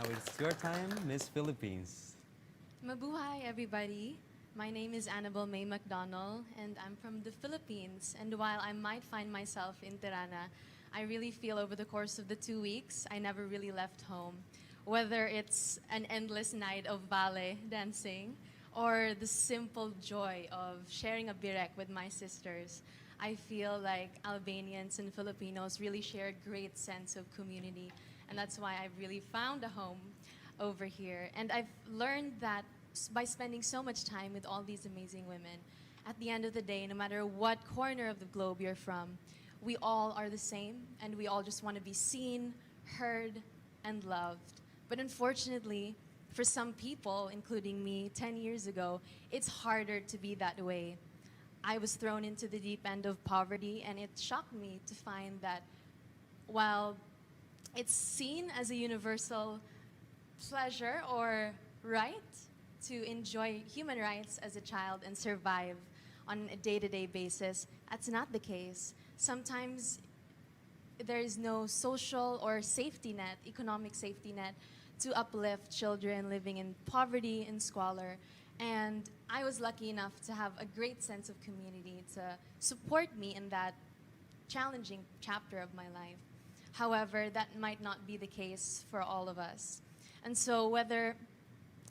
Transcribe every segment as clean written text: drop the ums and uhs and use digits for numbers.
Now it's your time, Miss Philippines. Mabuhay, everybody. My name is Annabelle McDonnell, and I'm from the Philippines. And while I might find myself in Tirana, I really feel over the course of the 2 weeks, I never really left home. Whether it's an endless night of ballet dancing or the simple joy of sharing a birek with my sisters, I feel like Albanians and Filipinos really share a great sense of community. And that's why I've really found a home over here. And I've learned that by spending so much time with all these amazing women, at the end of the day, no matter what corner of the globe you're from, we all are the same and we all just want to be seen, heard, and loved. But unfortunately, for some people, including me 10 years ago, it's harder to be that way. I was thrown into the deep end of poverty, and it shocked me to find that while it's seen as a universal pleasure or right to enjoy human rights as a child and survive on a day-to-day basis, that's not the case. Sometimes there is no social or safety net, economic safety net, to uplift children living in poverty and squalor. And I was lucky enough to have a great sense of community to support me in that challenging chapter of my life. However, that might not be the case for all of us. And so whether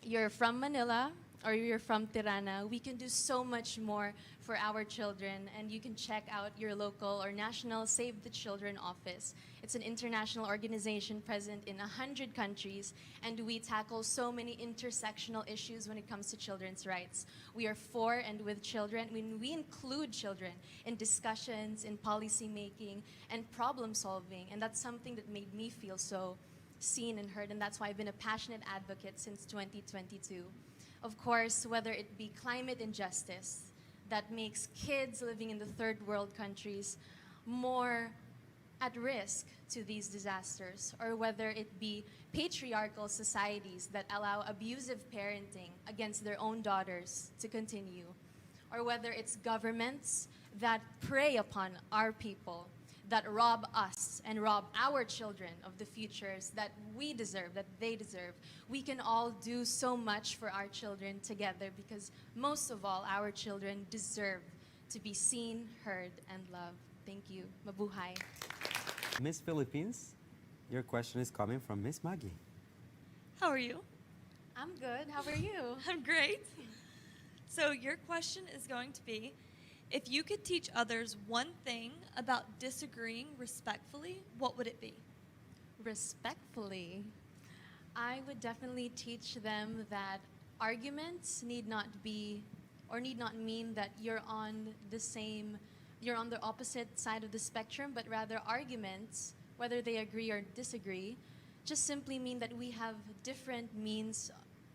you're from Manila or you're from Tirana, we can do so much more for our children, and you can check out your local or national Save the Children office. It's an international organization present in 100 countries, and we tackle so many intersectional issues when it comes to children's rights. We are for and with children. We include children in discussions, in policy making, and problem solving, and that's something that made me feel so seen and heard, and that's why I've been a passionate advocate since 2022. Of course, whether it be climate injustice that makes kids living in the third world countries more at risk to these disasters, or whether it be patriarchal societies that allow abusive parenting against their own daughters to continue, or whether it's governments that prey upon our people, that rob us and rob our children of the futures that we deserve, that they deserve. We can all do so much for our children together because most of all, our children deserve to be seen, heard, and loved. Thank you. Mabuhay. Miss Philippines, your question is coming from Miss Maggie. How are you? I'm good. How are you? I'm great. So your question is going to be, if you could teach others one thing about disagreeing respectfully, what would it be? Respectfully, I would definitely teach them that arguments need not be or need not mean that you're on the opposite side of the spectrum, but rather arguments, whether they agree or disagree, just simply mean that we have different means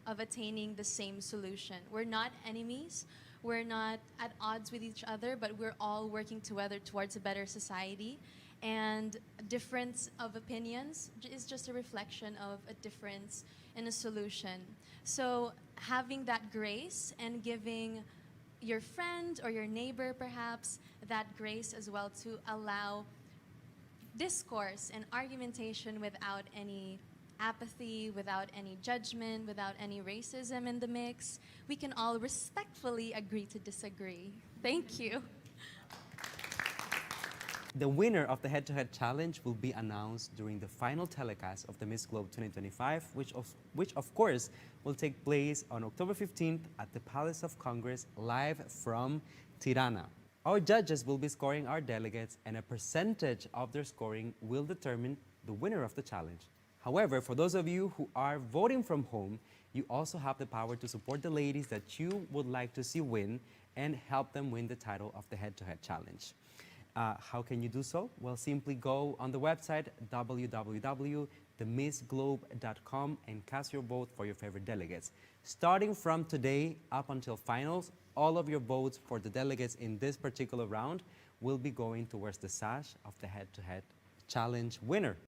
of attaining the same solution. We're not enemies. We're not at odds with each other, but we're all working together towards a better society. And a difference of opinions is just a reflection of a difference in a solution. So having that grace and giving your friend or your neighbor perhaps that grace as well to allow discourse and argumentation without any apathy, without any judgment, without any racism in the mix. We can all respectfully agree to disagree. Thank you. The winner of the head-to-head challenge will be announced during the final telecast of the Miss Globe 2025, which of course will take place on October 15th at the Palace of Congress, live from Tirana. Our judges will be scoring our delegates, and a percentage of their scoring will determine the winner of the challenge. However, for those of you who are voting from home, you also have the power to support the ladies that you would like to see win and help them win the title of the head-to-head challenge. How can you do so? Well, simply go on the website www.themissglobe.com and cast your vote for your favorite delegates. Starting from today up until finals, all of your votes for the delegates in this particular round will be going towards the sash of the head-to-head challenge winner.